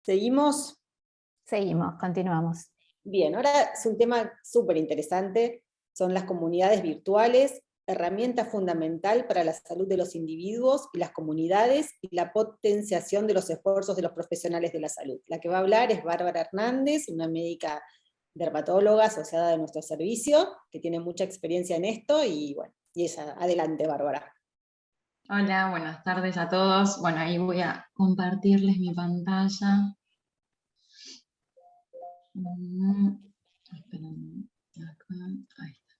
¿Seguimos? Seguimos, continuamos. Bien, ahora es un tema súper interesante, son las comunidades virtuales, herramienta fundamental para la salud de los individuos y las comunidades y la potenciación de los esfuerzos de los profesionales de la salud. La que va a hablar es Bárbara Hernández, una médica dermatóloga asociada de nuestro servicio, que tiene mucha experiencia en esto, y bueno, y ella, adelante Bárbara. Hola, buenas tardes a todos. Bueno, ahí voy a compartirles mi pantalla. Esperen, acá, ahí está.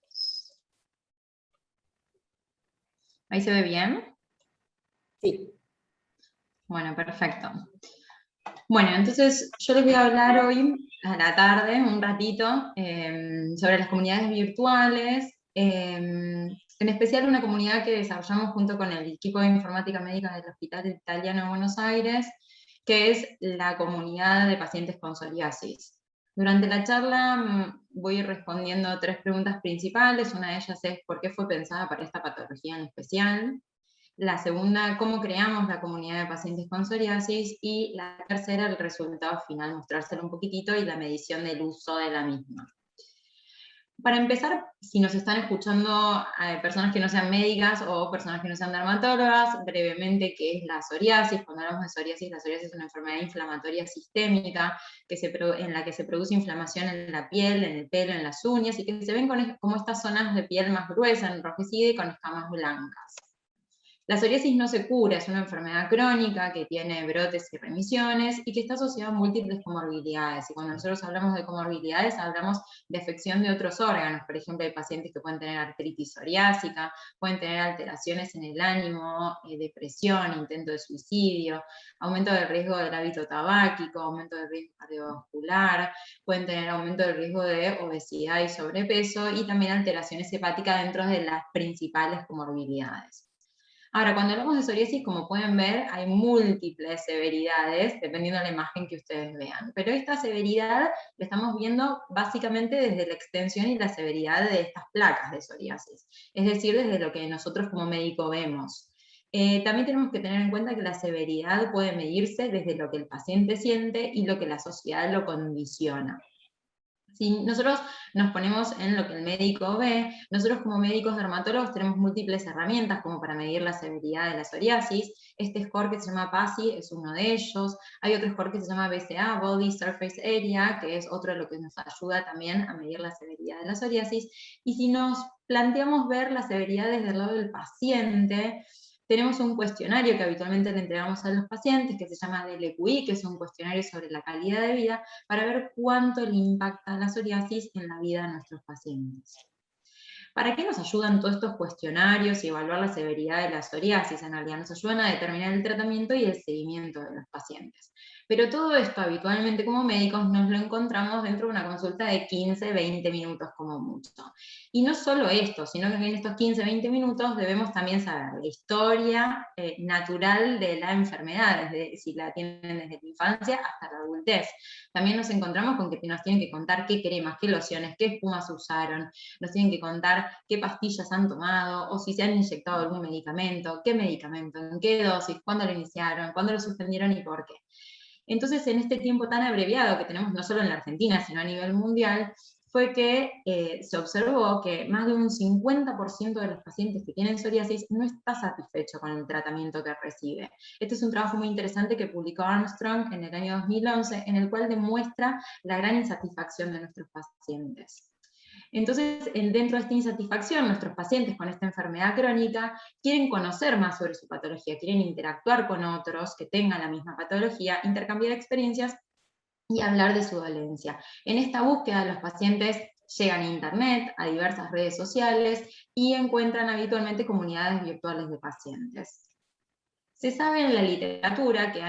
¿Ahí se ve bien? Sí. Bueno, perfecto. Bueno, entonces yo les voy a hablar hoy, a la tarde, un ratito, sobre las comunidades virtuales, en especial una comunidad que desarrollamos junto con el equipo de informática médica del Hospital Italiano de Buenos Aires, que es la comunidad de pacientes con psoriasis. Durante la charla voy a ir respondiendo 3 preguntas principales. Una de ellas es ¿por qué fue pensada para esta patología en especial? La segunda, cómo creamos la comunidad de pacientes con psoriasis, y la tercera, el resultado final, mostrárselo un poquitito y la medición del uso de la misma. Para empezar, si nos están escuchando personas que no sean médicas o personas que no sean dermatólogas, brevemente, ¿qué es la psoriasis? Cuando hablamos de psoriasis, la psoriasis es una enfermedad inflamatoria sistémica en la que se produce inflamación en la piel, en el pelo, en las uñas, y que se ven como estas zonas de piel más gruesas, enrojecida y con escamas blancas. La psoriasis no se cura, es una enfermedad crónica que tiene brotes y remisiones y que está asociada a múltiples comorbilidades. Y cuando nosotros hablamos de comorbilidades, hablamos de afección de otros órganos. Por ejemplo, hay pacientes que pueden tener artritis psoriásica, pueden tener alteraciones en el ánimo, depresión, intento de suicidio, aumento del riesgo del hábito tabáquico, aumento del riesgo cardiovascular, pueden tener aumento del riesgo de obesidad y sobrepeso, y también alteraciones hepáticas dentro de las principales comorbilidades. Ahora, cuando hablamos de psoriasis, como pueden ver, hay múltiples severidades, dependiendo de la imagen que ustedes vean. Pero esta severidad la estamos viendo básicamente desde la extensión y la severidad de estas placas de psoriasis, es decir, desde lo que nosotros como médico vemos. También tenemos que tener en cuenta que la severidad puede medirse desde lo que el paciente siente y lo que la sociedad lo condiciona. Si nosotros nos ponemos en lo que el médico ve, nosotros como médicos dermatólogos tenemos múltiples herramientas como para medir la severidad de la psoriasis. Este score que se llama PASI es uno de ellos. Hay otro score que se llama BCA, Body Surface Area, que es otro de lo que nos ayuda también a medir la severidad de la psoriasis. Y si nos planteamos ver la severidad desde el lado del paciente, tenemos un cuestionario que habitualmente le entregamos a los pacientes, que se llama DLQI, que es un cuestionario sobre la calidad de vida, para ver cuánto le impacta la psoriasis en la vida de nuestros pacientes. ¿Para qué nos ayudan todos estos cuestionarios y evaluar la severidad de la psoriasis? En realidad nos ayudan a determinar el tratamiento y el seguimiento de los pacientes. Pero todo esto habitualmente como médicos nos lo encontramos dentro de una consulta de 15, 20 minutos como mucho. Y no solo esto, sino que en estos 15, 20 minutos debemos también saber la historia natural de la enfermedad, desde, si la tienen desde la infancia hasta la adultez. También nos encontramos con que nos tienen que contar qué cremas, qué lociones, qué espumas usaron, nos tienen que contar qué pastillas han tomado, o si se han inyectado algún medicamento, en qué dosis, cuándo lo iniciaron, cuándo lo suspendieron y por qué. Entonces, en este tiempo tan abreviado que tenemos no solo en la Argentina, sino a nivel mundial, fue que se observó que más de un 50% de los pacientes que tienen psoriasis no está satisfecho con el tratamiento que recibe. Este es un trabajo muy interesante que publicó Armstrong en el año 2011, en el cual demuestra la gran insatisfacción de nuestros pacientes. Entonces, dentro de esta insatisfacción, nuestros pacientes con esta enfermedad crónica quieren conocer más sobre su patología, quieren interactuar con otros que tengan la misma patología, intercambiar experiencias y hablar de su dolencia. En esta búsqueda, los pacientes llegan a internet, a diversas redes sociales y encuentran habitualmente comunidades virtuales de pacientes. Se sabe en la literatura que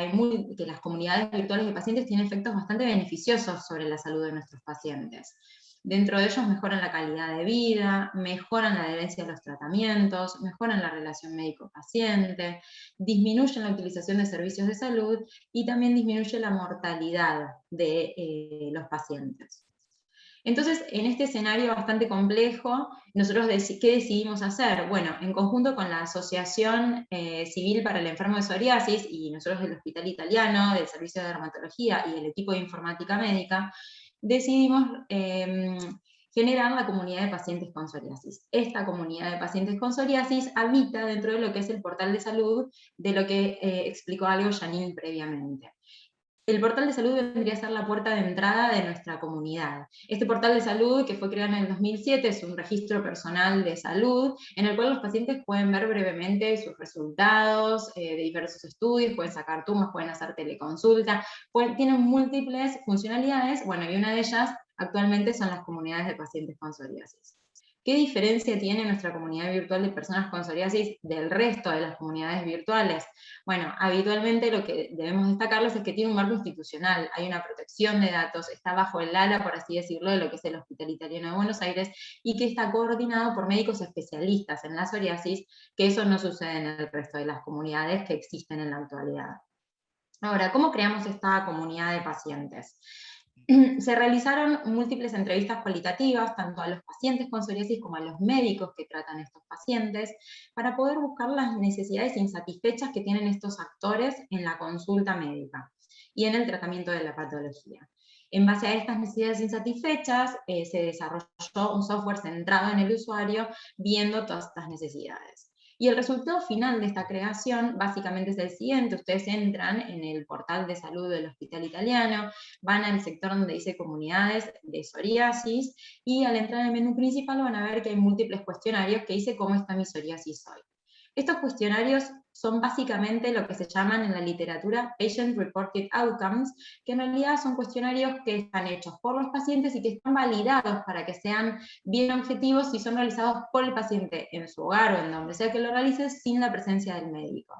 las comunidades virtuales de pacientes tienen efectos bastante beneficiosos sobre la salud de nuestros pacientes. Dentro de ellos mejoran la calidad de vida, mejoran la adherencia a los tratamientos, mejoran la relación médico-paciente, disminuyen la utilización de servicios de salud y también disminuye la mortalidad de los pacientes. Entonces, en este escenario bastante complejo, nosotros ¿qué decidimos hacer? Bueno, en conjunto con la Asociación Civil para el Enfermo de Psoriasis y nosotros del Hospital Italiano, del Servicio de Dermatología y el equipo de Informática Médica, decidimos generar la comunidad de pacientes con psoriasis. Esta comunidad de pacientes con psoriasis habita dentro de lo que es el portal de salud, de lo que explicó algo Janine previamente. El portal de salud vendría a ser la puerta de entrada de nuestra comunidad. Este portal de salud, que fue creado en el 2007, es un registro personal de salud, en el cual los pacientes pueden ver brevemente sus resultados de diversos estudios, pueden sacar turnos, pueden hacer teleconsulta, tienen múltiples funcionalidades, bueno, y una de ellas actualmente son las comunidades de pacientes con psoriasis. ¿Qué diferencia tiene nuestra comunidad virtual de personas con psoriasis del resto de las comunidades virtuales? Bueno, habitualmente lo que debemos destacarles es que tiene un marco institucional, hay una protección de datos, está bajo el ala, por así decirlo, de lo que es el Hospital Italiano de Buenos Aires, y que está coordinado por médicos especialistas en la psoriasis, que eso no sucede en el resto de las comunidades que existen en la actualidad. Ahora, ¿cómo creamos esta comunidad de pacientes? Se realizaron múltiples entrevistas cualitativas, tanto a los pacientes con psoriasis como a los médicos que tratan a estos pacientes, para poder buscar las necesidades insatisfechas que tienen estos actores en la consulta médica y en el tratamiento de la patología. En base a estas necesidades insatisfechas, se desarrolló un software centrado en el usuario, viendo todas estas necesidades. Y el resultado final de esta creación básicamente es el siguiente: ustedes entran en el portal de salud del Hospital Italiano, van al sector donde dice comunidades de psoriasis, y al entrar en el menú principal van a ver que hay múltiples cuestionarios que dice cómo está mi psoriasis hoy. Estos cuestionarios son básicamente lo que se llaman en la literatura Patient Reported Outcomes, que en realidad son cuestionarios que están hechos por los pacientes y que están validados para que sean bien objetivos y son realizados por el paciente en su hogar o en donde sea que lo realice, sin la presencia del médico.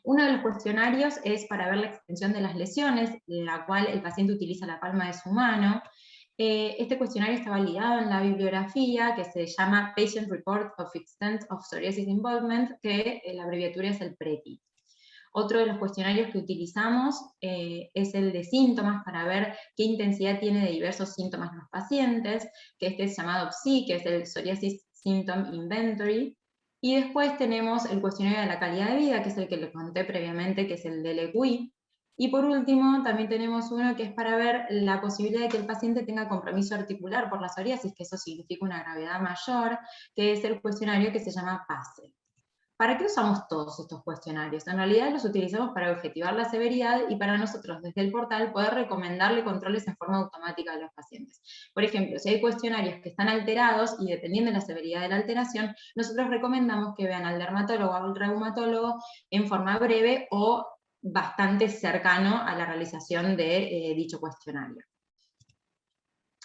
Uno de los cuestionarios es para ver la extensión de las lesiones, en la cual el paciente utiliza la palma de su mano. Este cuestionario está validado en la bibliografía, que se llama Patient Report of Extent of Psoriasis Involvement, que la abreviatura es el PREPI. Otro de los cuestionarios que utilizamos es el de síntomas, para ver qué intensidad tiene de diversos síntomas los pacientes, que este es llamado PSI, que es el Psoriasis Symptom Inventory. Y después tenemos el cuestionario de la calidad de vida, que es el que les conté previamente, que es el del EQI. Y por último, también tenemos uno que es para ver la posibilidad de que el paciente tenga compromiso articular por la psoriasis, que eso significa una gravedad mayor, que es el cuestionario que se llama PASE. ¿Para qué usamos todos estos cuestionarios? En realidad los utilizamos para objetivar la severidad y para nosotros desde el portal poder recomendarle controles en forma automática a los pacientes. Por ejemplo, si hay cuestionarios que están alterados y dependiendo de la severidad de la alteración, nosotros recomendamos que vean al dermatólogo o al reumatólogo en forma breve o bastante cercano a la realización de dicho cuestionario.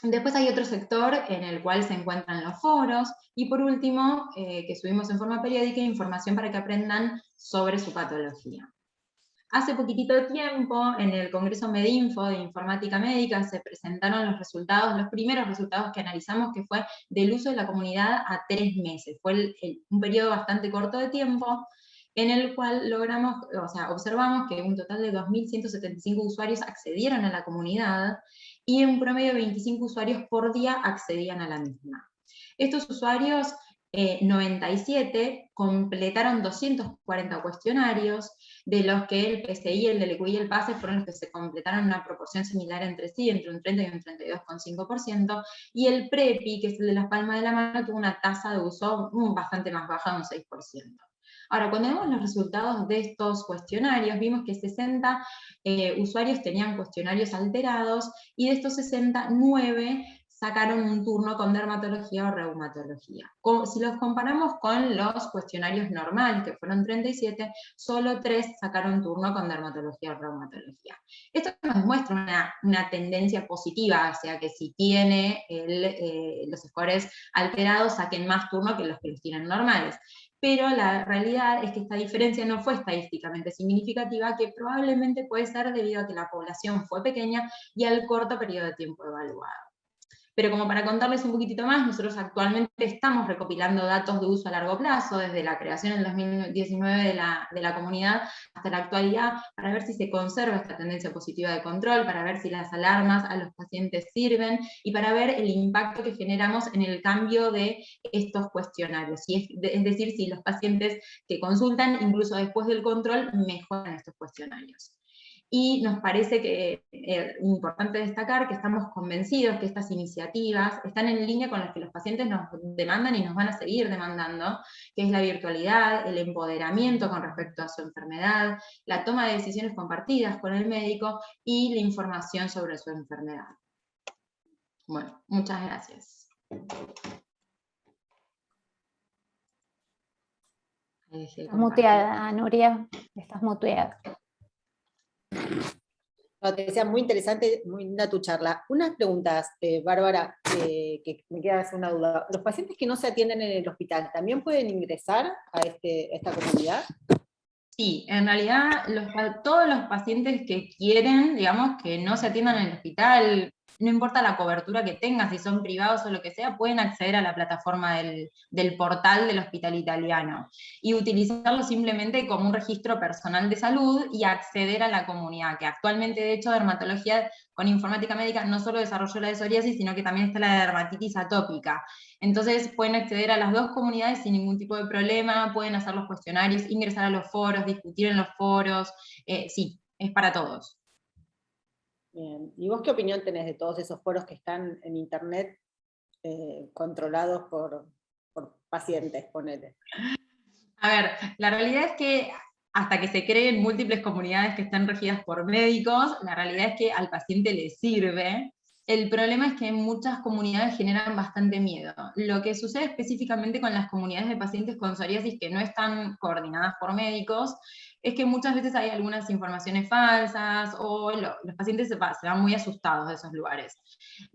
Después hay otro sector en el cual se encuentran los foros, y por último, que subimos en forma periódica, información para que aprendan sobre su patología. Hace poquitito tiempo, en el Congreso Medinfo de Informática Médica, se presentaron los resultados, los primeros resultados que analizamos, que fue del uso de la comunidad a 3 meses. Fue un periodo bastante corto de tiempo, en el cual observamos que un total de 2.175 usuarios accedieron a la comunidad, y un promedio de 25 usuarios por día accedían a la misma. Estos usuarios, 97, completaron 240 cuestionarios, de los que el PCI, el del EQI y el PASE fueron los que se completaron en una proporción similar entre sí, entre un 30 y un 32,5%, y el PREPI, que es el de las palmas de la mano, tuvo una tasa de uso bastante más baja, de un 6%. Ahora, cuando vemos los resultados de estos cuestionarios, vimos que 60 usuarios tenían cuestionarios alterados, y de estos 60, 9 sacaron un turno con dermatología o reumatología. Si los comparamos con los cuestionarios normales, que fueron 37, solo 3 sacaron turno con dermatología o reumatología. Esto nos muestra una tendencia positiva, o sea que si tiene los scores alterados, saquen más turno que los tienen normales. Pero la realidad es que esta diferencia no fue estadísticamente significativa, que probablemente puede ser debido a que la población fue pequeña y al corto periodo de tiempo evaluado. Pero como para contarles un poquitito más, nosotros actualmente estamos recopilando datos de uso a largo plazo, desde la creación en 2019 de la comunidad hasta la actualidad, para ver si se conserva esta tendencia positiva de control, para ver si las alarmas a los pacientes sirven, y para ver el impacto que generamos en el cambio de estos cuestionarios. Es decir, si los pacientes que consultan, incluso después del control, mejoran estos cuestionarios. Y nos parece que importante destacar que estamos convencidos que estas iniciativas están en línea con las que los pacientes nos demandan y nos van a seguir demandando, que es la virtualidad, el empoderamiento con respecto a su enfermedad, la toma de decisiones compartidas con el médico y la información sobre su enfermedad. Bueno, muchas gracias. Estás muteada, Nuria, estás muteada. No, te decía, muy interesante, muy linda tu charla. Unas preguntas, Bárbara, que me queda una duda. ¿Los pacientes que no se atienden en el hospital también pueden ingresar a esta comunidad? Sí, en realidad todos los pacientes que quieren, digamos, que no se atiendan en el hospital, no importa la cobertura que tengan, si son privados o lo que sea, pueden acceder a la plataforma del portal del Hospital Italiano y utilizarlo simplemente como un registro personal de salud y acceder a la comunidad, que actualmente, de hecho, dermatología con informática médica no solo desarrolló la de psoriasis, sino que también está la de dermatitis atópica. Entonces pueden acceder a las dos comunidades sin ningún tipo de problema, pueden hacer los cuestionarios, ingresar a los foros, discutir en los foros, sí, es para todos. Bien. ¿Y vos qué opinión tenés de todos esos foros que están en internet controlados por pacientes, ponele? A ver, la realidad es que hasta que se creen múltiples comunidades que están regidas por médicos, la realidad es que al paciente le sirve. El problema es que muchas comunidades generan bastante miedo. Lo que sucede específicamente con las comunidades de pacientes con psoriasis que no están coordinadas por médicos, es que muchas veces hay algunas informaciones falsas o los pacientes se van muy asustados de esos lugares.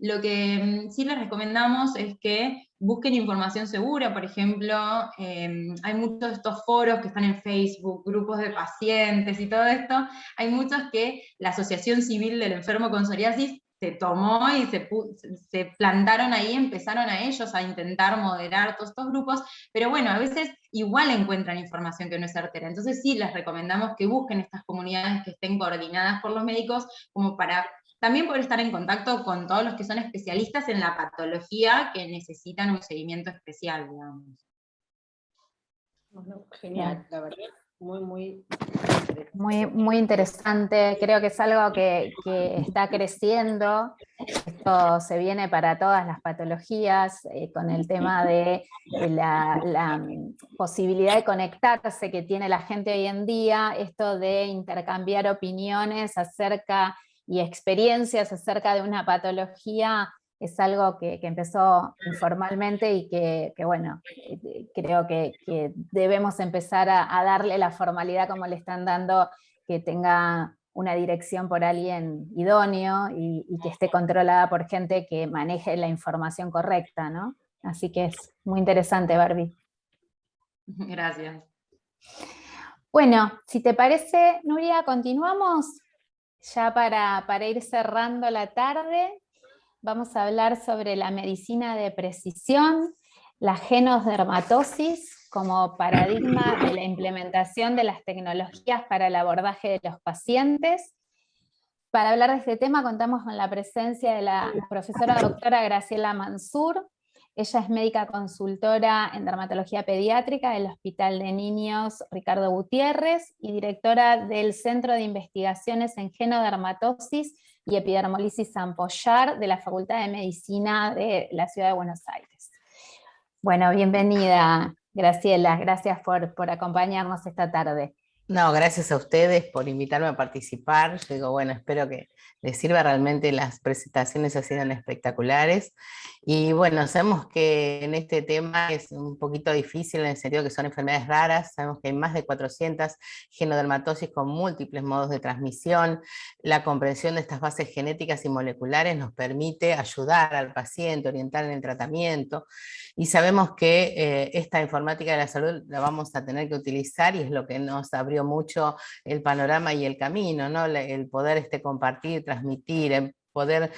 Lo que sí les recomendamos es que busquen información segura, por ejemplo, hay muchos de estos foros que están en Facebook, grupos de pacientes y todo esto, hay muchos que la Asociación Civil del Enfermo con Psoriasis se tomó y se plantaron ahí, empezaron a ellos a intentar moderar todos estos grupos, pero bueno, a veces igual encuentran información que no es certera. Entonces sí, les recomendamos que busquen estas comunidades que estén coordinadas por los médicos, como para también poder estar en contacto con todos los que son especialistas en la patología que necesitan un seguimiento especial, digamos. Bueno, genial, la verdad. Muy Muy interesante, creo que es algo que está creciendo. Esto se viene para todas las patologías, con el tema de la posibilidad de conectarse que tiene la gente hoy en día, esto de intercambiar opiniones acerca y experiencias acerca de una patología, es algo que empezó informalmente y que bueno, creo que debemos empezar a darle la formalidad como le están dando, que tenga una dirección por alguien idóneo y que esté controlada por gente que maneje la información correcta, ¿no? Así que es muy interesante, Barbie. Gracias. Bueno, si te parece, Nuria, continuamos ya para ir cerrando la tarde. Vamos a hablar sobre la medicina de precisión, la genosdermatosis como paradigma de la implementación de las tecnologías para el abordaje de los pacientes. Para hablar de este tema contamos con la presencia de la profesora doctora Graciela Mansur. Ella es médica consultora en dermatología pediátrica del Hospital de Niños Ricardo Gutiérrez y directora del Centro de Investigaciones en Genodermatosis y Epidermolisis Ampollar de la Facultad de Medicina de la Ciudad de Buenos Aires. Bueno, bienvenida, Graciela, gracias por acompañarnos esta tarde. No, gracias a ustedes por invitarme a participar. Yo digo, bueno, espero que les sirva, realmente las presentaciones han sido espectaculares. Y bueno, sabemos que en este tema es un poquito difícil en el sentido que son enfermedades raras. Sabemos que hay más de 400 genodermatosis con múltiples modos de transmisión. La comprensión de estas bases genéticas y moleculares nos permite ayudar al paciente, orientar en el tratamiento. Y sabemos que esta informática de la salud la vamos a tener que utilizar y es lo que nos abrió mucho el panorama y el camino, ¿no? El poder compartir, transmitir, poder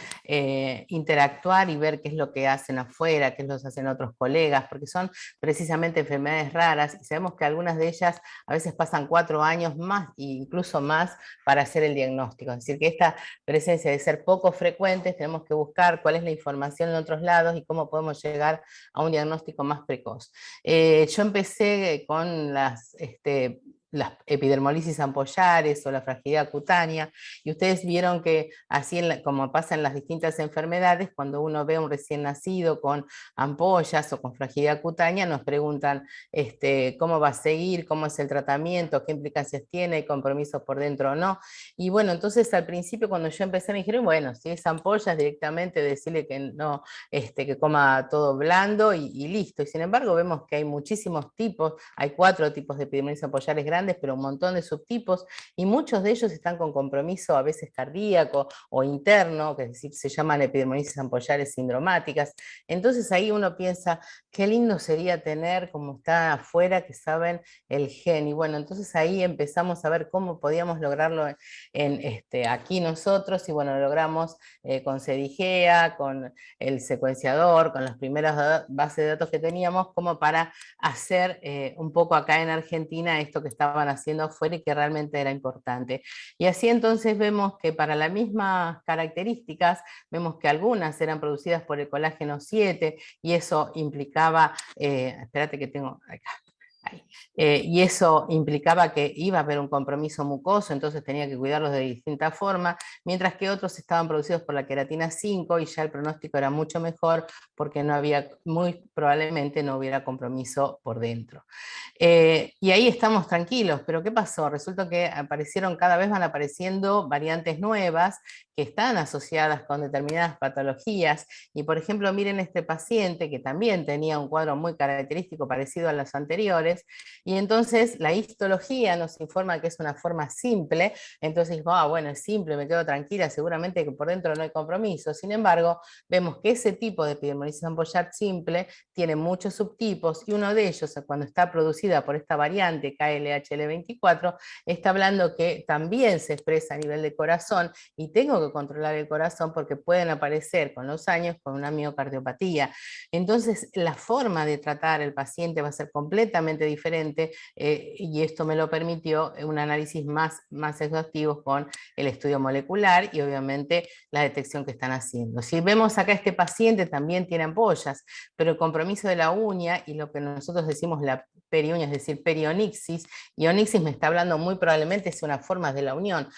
interactuar y ver qué es lo que hacen afuera, qué es lo que hacen otros colegas, porque son precisamente enfermedades raras y sabemos que algunas de ellas a veces pasan 4 años más e incluso más para hacer el diagnóstico. Es decir, que esta presencia de ser poco frecuentes, tenemos que buscar cuál es la información en otros lados y cómo podemos llegar a un diagnóstico más precoz. Yo empecé con las epidermolisis ampollares o la fragilidad cutánea, y ustedes vieron que así como pasa en las distintas enfermedades, cuando uno ve a un recién nacido con ampollas o con fragilidad cutánea, nos preguntan cómo va a seguir, cómo es el tratamiento, qué implicancias tiene, hay compromisos por dentro o no. Y bueno, entonces al principio cuando yo empecé me dijeron, bueno, si es ampollas directamente decirle que no, que coma todo blando y listo. Y sin embargo vemos que hay muchísimos tipos, hay 4 tipos de epidermolisis ampallares grandes, pero un montón de subtipos, y muchos de ellos están con compromiso a veces cardíaco o interno, que es decir, se llaman epidermolisis ampallares sindromáticas. Entonces ahí uno piensa, qué lindo sería tener, como está afuera, que saben el gen, y bueno, entonces ahí empezamos a ver cómo podíamos lograrlo aquí nosotros, y bueno, lo logramos con CEDIGEA, con el secuenciador, con las primeras bases de datos que teníamos, como para hacer un poco acá en Argentina esto que estaban haciendo afuera y que realmente era importante. Y así entonces vemos que para las mismas características, vemos que algunas eran producidas por el colágeno 7, y eso implicaba, espérate que tengo acá, y eso implicaba que iba a haber un compromiso mucoso, entonces tenía que cuidarlos de distinta forma, mientras que otros estaban producidos por la queratina 5 y ya el pronóstico era mucho mejor porque no había, muy probablemente no hubiera compromiso por dentro. Y ahí estamos tranquilos, pero ¿qué pasó? Resulta que cada vez van apareciendo variantes nuevas que están asociadas con determinadas patologías, y por ejemplo miren este paciente que también tenía un cuadro muy característico parecido a los anteriores, y entonces la histología nos informa que es una forma simple, entonces bueno, es simple, me quedo tranquila, seguramente que por dentro no hay compromiso. Sin embargo, vemos que ese tipo de epidermolisis ampollar simple tiene muchos subtipos, y uno de ellos, cuando está producida por esta variante KLHL24, está hablando que también se expresa a nivel de corazón, y tengo que controlar el corazón porque pueden aparecer con los años con una miocardiopatía. Entonces la forma de tratar al paciente va a ser completamente diferente, y esto me lo permitió un análisis más exhaustivo con el estudio molecular y obviamente la detección que están haciendo. Si vemos acá, este paciente también tiene ampollas, pero el compromiso de la uña y lo que nosotros decimos la periuña, es decir, perionixis, y onixis me está hablando muy probablemente es una forma de la unión.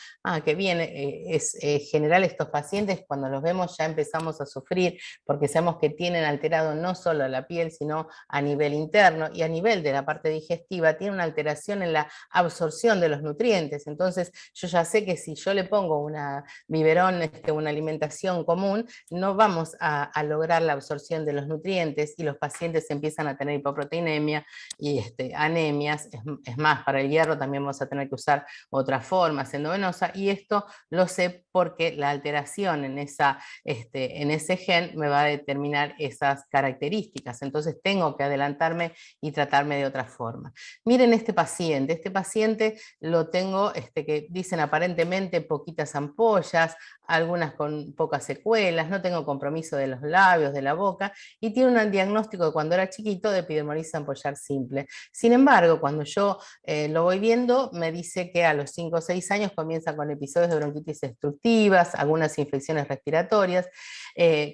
Que bien, es general estos pacientes, cuando los vemos ya empezamos a sufrir, porque sabemos que tienen alterado no solo la piel, sino a nivel interno, y a nivel de la parte digestiva, tiene una alteración en la absorción de los nutrientes. Entonces yo ya sé que si yo le pongo una biberón, una alimentación común, no vamos a lograr la absorción de los nutrientes, y los pacientes empiezan a tener hipoproteinemia y anemias. Es más, para el hierro también vamos a tener que usar otras formas endovenosa, y esto lo sé porque la alteración en ese gen me va a determinar esas características, entonces tengo que adelantarme y tratarme de otra forma. Miren este paciente lo tengo, que dicen aparentemente poquitas ampollas, algunas con pocas secuelas, no tengo compromiso de los labios, de la boca, y tiene un diagnóstico de cuando era chiquito de epidermolisis ampollar simple. Sin embargo, cuando yo lo voy viendo, me dice que a los 5 o 6 años comienza con episodios de bronquitis destructivas, algunas infecciones respiratorias,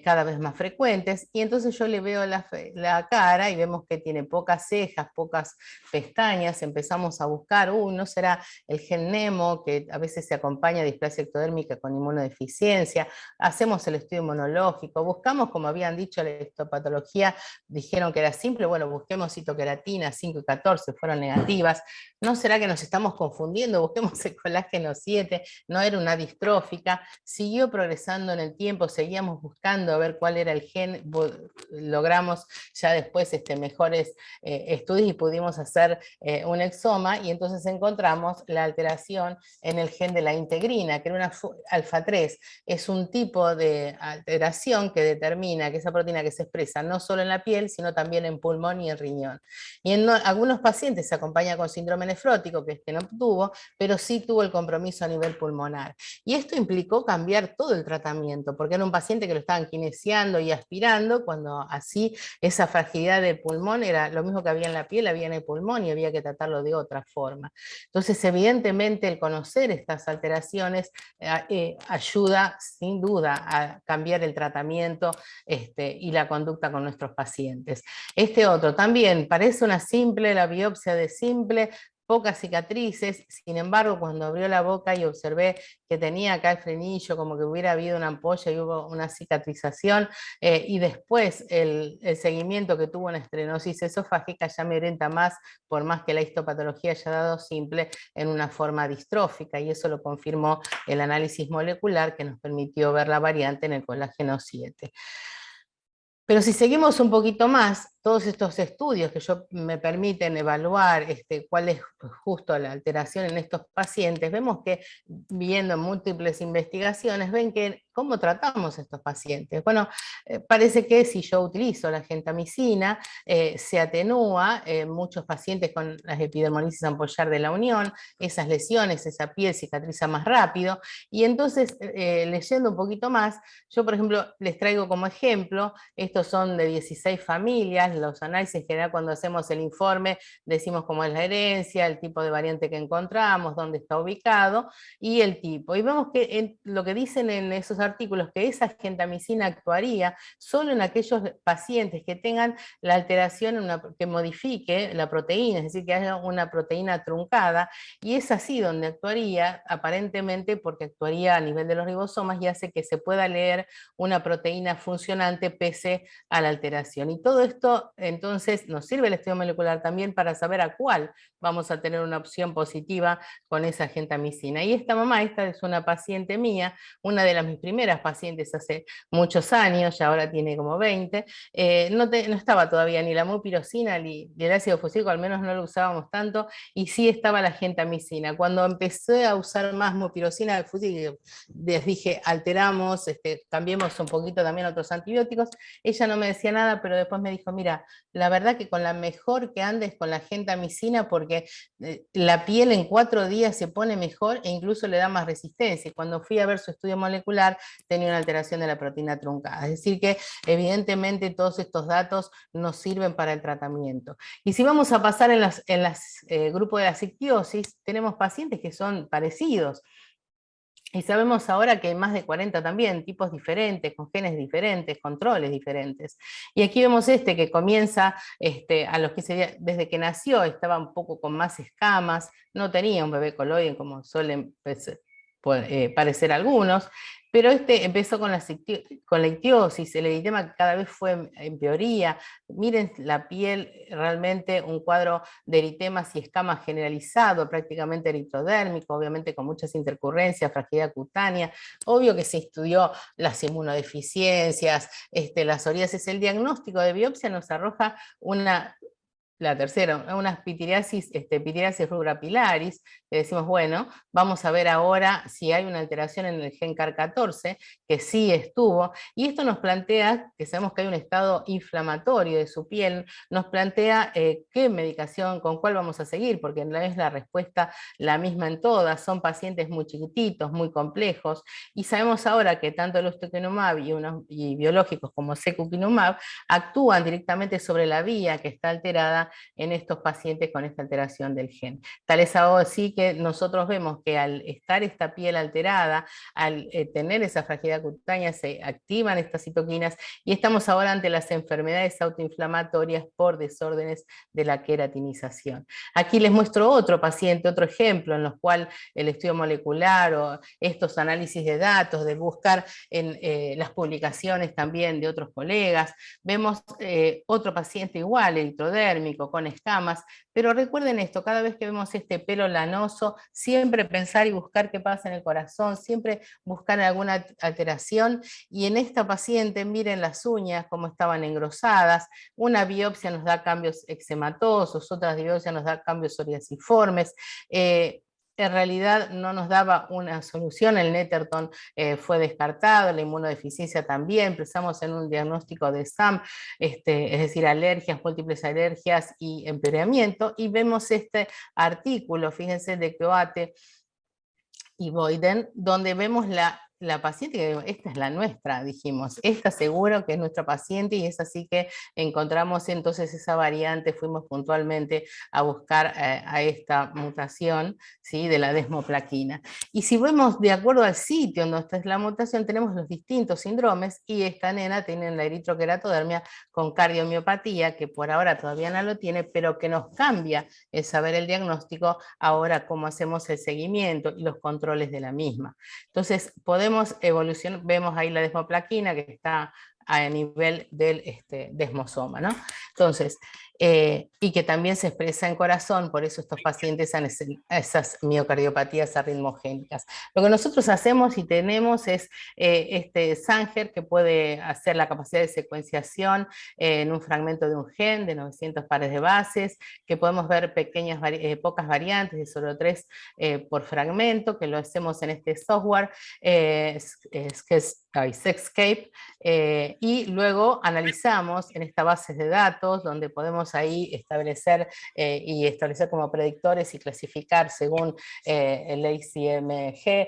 cada vez más frecuentes, y entonces yo le veo la cara y vemos que tiene pocas cejas, pocas pestañas, empezamos a buscar, ¿no será el gen NEMO, que a veces se acompaña de displasia ectodérmica con inmunodeficiencia? Hacemos el estudio inmunológico, buscamos, como habían dicho, la histopatología, dijeron que era simple, bueno, busquemos citoqueratina 5 y 14, fueron negativas. ¿No será que nos estamos confundiendo? Busquemos el colágeno 7, no era una distrófica. Siguió progresando en el tiempo, seguíamos buscando a ver cuál era el gen, logramos ya después mejores estudios y pudimos hacer un exoma, y entonces encontramos la alteración en el gen de la integrina, que era una alfa 3, es un tipo de alteración que determina que esa proteína que se expresa no solo en la piel, sino también en pulmón y en riñón. Y en algunos pacientes se acompaña con síndrome nefrótico, que no tuvo, pero sí tuvo el compromiso a nivel pulmonar. Y esto implicó cambiar todo el tratamiento, porque era un paciente que lo estaban kinesiando y aspirando, cuando así esa fragilidad del pulmón era lo mismo que había en la piel, había en el pulmón y había que tratarlo de otra forma. Entonces, evidentemente, el conocer estas alteraciones ayuda sin duda a cambiar el tratamiento y la conducta con nuestros pacientes. Este otro también parece la biopsia de simple, pocas cicatrices, sin embargo cuando abrió la boca y observé que tenía acá el frenillo, como que hubiera habido una ampolla y hubo una cicatrización, y después el seguimiento que tuvo una estrenosis esofágica ya me orienta más, por más que la histopatología haya dado simple, en una forma distrófica, y eso lo confirmó el análisis molecular que nos permitió ver la variante en el colágeno 7. Pero si seguimos un poquito más, todos estos estudios que me permiten evaluar cuál es justo la alteración en estos pacientes, vemos que, viendo múltiples investigaciones, ven que cómo tratamos a estos pacientes. Bueno, parece que si yo utilizo la gentamicina, se atenúa muchos pacientes con las epidermolisis ampollar de la unión, esas lesiones, esa piel cicatriza más rápido, y entonces, leyendo un poquito más, yo por ejemplo les traigo como ejemplo, estos son de 16 familias, los análisis en general cuando hacemos el informe decimos cómo es la herencia, el tipo de variante que encontramos, dónde está ubicado y el tipo. Y vemos que lo que dicen en esos artículos, que esa gentamicina actuaría solo en aquellos pacientes que tengan la alteración, que modifique la proteína, es decir, que haya una proteína truncada, y es así donde actuaría, aparentemente porque actuaría a nivel de los ribosomas y hace que se pueda leer una proteína funcionante pese a la alteración. Y todo esto, entonces, nos sirve el estudio molecular también para saber a cuál vamos a tener una opción positiva con esa gentamicina. Y esta es una paciente mía, una de mis primeras pacientes hace muchos años, ya ahora tiene como 20, no estaba todavía ni la mupirocina ni el ácido fusílico, al menos no lo usábamos tanto, y sí estaba la gentamicina. Cuando empecé a usar más mupirocina, les dije, alteramos, cambiemos un poquito también otros antibióticos. Ella no me decía nada, pero después me dijo, mira, la verdad que con la mejor que andes con la gentamicina, porque la piel en 4 días se pone mejor e incluso le da más resistencia. Y cuando fui a ver su estudio molecular, tenía una alteración de la proteína truncada. Es decir que evidentemente todos estos datos nos sirven para el tratamiento. Y si vamos a pasar en los grupos de la ictiosis, tenemos pacientes que son parecidos. Y sabemos ahora que hay más de 40 también, tipos diferentes, con genes diferentes, controles diferentes. Y aquí vemos que comienza a los 15 días, desde que nació estaba un poco con más escamas, no tenía un bebé coloide como suelen parecer algunos, pero empezó con la ictiosis, el eritema cada vez fue en peoría. Miren la piel, realmente un cuadro de eritemas y escamas generalizado, prácticamente eritrodérmico, obviamente con muchas intercurrencias, fragilidad cutánea. Obvio que se estudió las inmunodeficiencias, la psoriasis. El diagnóstico de biopsia nos arroja la tercera, unas pitiriasis rubra pilaris, que decimos, bueno, vamos a ver ahora si hay una alteración en el gen CAR14, que sí estuvo, y esto nos plantea, que sabemos que hay un estado inflamatorio de su piel, nos plantea qué medicación, con cuál vamos a seguir, porque no es la respuesta la misma en todas, son pacientes muy chiquititos, muy complejos, y sabemos ahora que tanto el ustekinumab y biológicos como secukinumab actúan directamente sobre la vía que está alterada en estos pacientes con esta alteración del gen. Tal es así que nosotros vemos que al estar esta piel alterada, al tener esa fragilidad cutánea, se activan estas citoquinas y estamos ahora ante las enfermedades autoinflamatorias por desórdenes de la queratinización. Aquí les muestro otro paciente, otro ejemplo en los cual el estudio molecular o estos análisis de datos, de buscar en las publicaciones también de otros colegas, vemos otro paciente igual, eritrodérmico, con escamas, pero recuerden esto, cada vez que vemos este pelo lanoso, siempre pensar y buscar qué pasa en el corazón, siempre buscar alguna alteración, y en esta paciente miren las uñas como estaban engrosadas, una biopsia nos da cambios eczematosos, otras biopsias nos da cambios psoriasiformes, en realidad no nos daba una solución, el Netherton fue descartado, la inmunodeficiencia también, pensamos en un diagnóstico de SAM, es decir, alergias, múltiples alergias y empeoramiento, y vemos este artículo, fíjense, de Coate, y Boyden, donde vemos la paciente, que esta es la nuestra, dijimos, esta seguro que es nuestra paciente, y es así que encontramos entonces esa variante, fuimos puntualmente a buscar a esta mutación, ¿sí?, de la desmoplaquina. Y si vemos de acuerdo al sitio donde está la mutación, tenemos los distintos síndromes, y esta nena tiene la eritroqueratodermia con cardiomiopatía, que por ahora todavía no lo tiene, pero que nos cambia el saber el diagnóstico, ahora cómo hacemos el seguimiento y los controles de la misma. Entonces podemos evolucionar, vemos ahí la desmoplaquina que está a nivel del desmosoma, ¿no? Entonces, y que también se expresa en corazón, por eso estos pacientes han esas miocardiopatías arritmogénicas. Lo que nosotros hacemos y tenemos es este Sanger, que puede hacer la capacidad de secuenciación en un fragmento de un gen de 900 pares de bases, que podemos ver pequeñas, pocas variantes, de solo 3 por fragmento, que lo hacemos en este software, Sexscape, y luego analizamos en esta base de datos, donde podemos ahí establecer y establecer como predictores y clasificar según el ACMG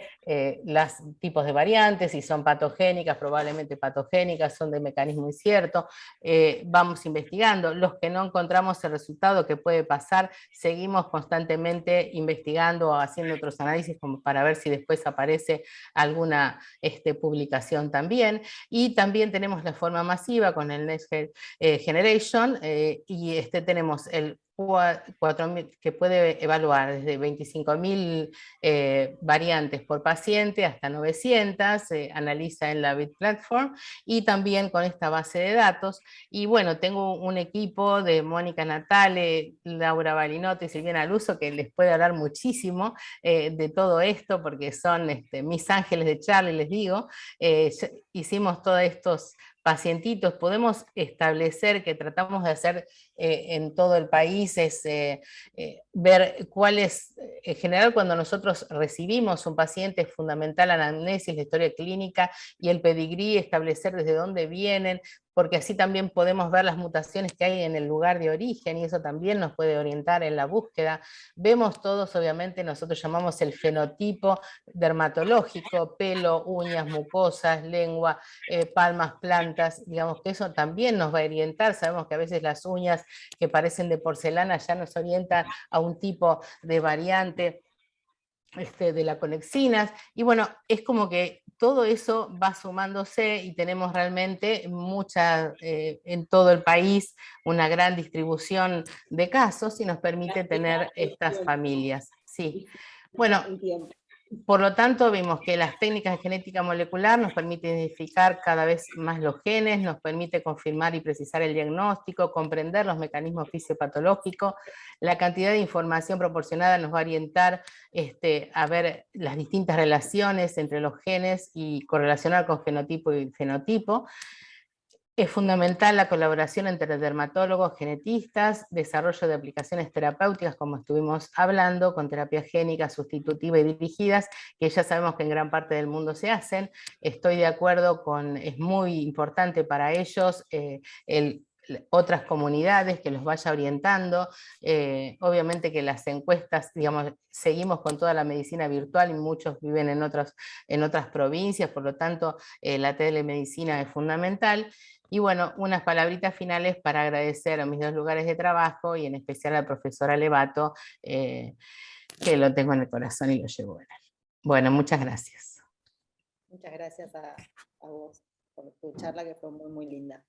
los tipos de variantes, si son patogénicas, probablemente patogénicas, son de mecanismo incierto. Vamos investigando. Los que no encontramos el resultado que puede pasar, seguimos constantemente investigando o haciendo otros análisis como para ver si después aparece alguna publicación también. Y también tenemos la forma masiva con el Next Generation, y tenemos el 4.000, que puede evaluar desde 25.000 variantes por paciente hasta 900, analiza en la BIT Platform, y también con esta base de datos. Y bueno, tengo un equipo de Mónica Natale, Laura Balinotti y Silviana Luso, que les puede hablar muchísimo de todo esto, porque son mis ángeles de Charlie, les digo. Hicimos todos estos pacientitos, podemos establecer que tratamos de hacer en todo el país es ver cuál es, en general cuando nosotros recibimos un paciente es fundamental la anamnesis, la historia clínica y el pedigrí, establecer desde dónde vienen, porque así también podemos ver las mutaciones que hay en el lugar de origen y eso también nos puede orientar en la búsqueda. Vemos todos, obviamente, nosotros llamamos el fenotipo dermatológico, pelo, uñas, mucosas, lengua, palmas, plantas, digamos que eso también nos va a orientar. Sabemos que a veces las uñas que parecen de porcelana ya nos orientan a un tipo de variante de la conexinas, y bueno, es como que todo eso va sumándose y tenemos realmente mucha, en todo el país, una gran distribución de casos y nos permite tener estas familias. Sí. Bueno, por lo tanto, vimos que las técnicas de genética molecular nos permiten identificar cada vez más los genes, nos permite confirmar y precisar el diagnóstico, comprender los mecanismos fisiopatológicos, la cantidad de información proporcionada nos va a orientar a ver las distintas relaciones entre los genes y correlacionar con genotipo y fenotipo. Es fundamental la colaboración entre dermatólogos, genetistas, desarrollo de aplicaciones terapéuticas, como estuvimos hablando, con terapia génica, sustitutiva y dirigidas, que ya sabemos que en gran parte del mundo se hacen. Estoy de acuerdo con, es muy importante para ellos otras comunidades que los vaya orientando. Obviamente que las encuestas, digamos, seguimos con toda la medicina virtual y muchos viven en otras provincias, por lo tanto la telemedicina es fundamental. Y bueno, unas palabritas finales para agradecer a mis 2 lugares de trabajo y en especial al profesor Alevato, que lo tengo en el corazón y lo llevo en él. Bueno, muchas gracias. Muchas gracias a vos por tu charla, que fue muy, muy linda.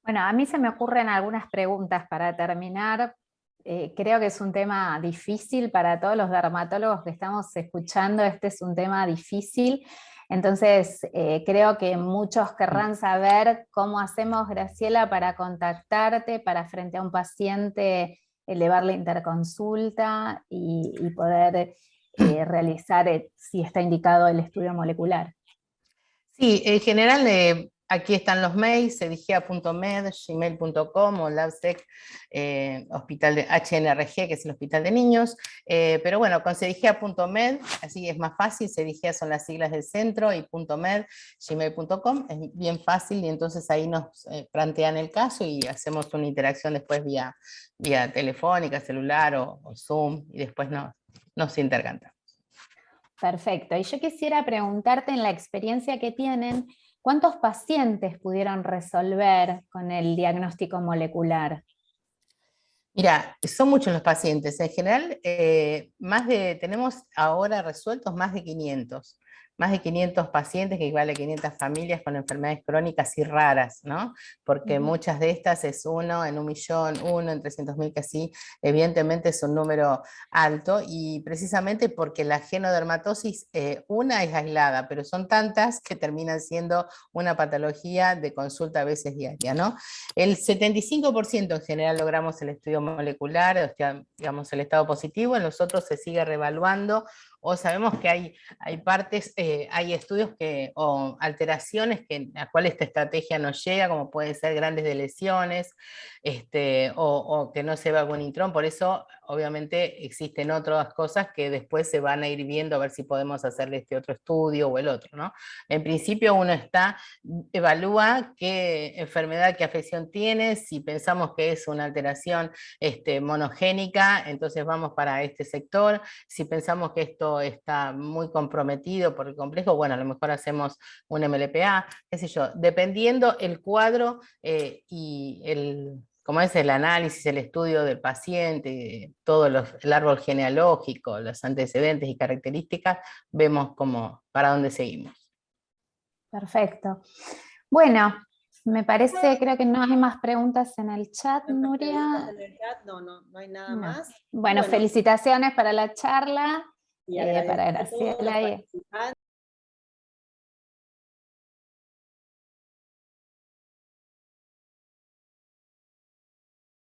Bueno, a mí se me ocurren algunas preguntas para terminar. Creo que es un tema difícil para todos los dermatólogos que estamos escuchando, este es un tema difícil. Entonces, creo que muchos querrán saber cómo hacemos, Graciela, para contactarte, para frente a un paciente elevar la interconsulta y poder realizar, si está indicado, el estudio molecular. Sí, en general aquí están los mails, cedigia.med, gmail.com o labsec, hospital de HNRG, que es el hospital de niños, pero bueno, con cedigia.med, así es más fácil, cedigia son las siglas del centro, y .med, gmail.com, es bien fácil, y entonces ahí nos plantean el caso y hacemos una interacción después vía telefónica, celular o Zoom, y después nos intercambiamos. Perfecto. Y yo quisiera preguntarte, en la experiencia que tienen, ¿cuántos pacientes pudieron resolver con el diagnóstico molecular? Mira, son muchos los pacientes. En general, tenemos ahora resueltos más de 500 pacientes, que equivale a 500 familias con enfermedades crónicas y raras, ¿no? Porque muchas de estas es 1 en 1.000.000, 1 en 300.000, que sí, evidentemente es un número alto, y precisamente porque la genodermatosis, una es aislada, pero son tantas que terminan siendo una patología de consulta a veces diaria, ¿no? El 75% en general logramos el estudio molecular, o sea, digamos, el estado positivo. En los otros se sigue reevaluando, o sabemos que hay partes, hay estudios o alteraciones a las cuales esta estrategia no llega, como pueden ser grandes de lesiones, o que no se ve algún intrón. Por eso obviamente existen otras cosas que después se van a ir viendo a ver si podemos hacerle este otro estudio o el otro, ¿no? En principio uno evalúa qué enfermedad, qué afección tiene. Si pensamos que es una alteración monogénica, entonces vamos para este sector. Si pensamos que esto está muy comprometido por el complejo, bueno, a lo mejor hacemos un MLPA, qué sé yo, dependiendo el cuadro y como es el análisis, el estudio del paciente, todo el árbol genealógico, los antecedentes y características, vemos para dónde seguimos. Perfecto. Bueno, me parece, creo que no hay más preguntas en el chat, Nuria. No hay nada más. Bueno, felicitaciones para la charla, Y para agradecer a todos los Graciela. participantes.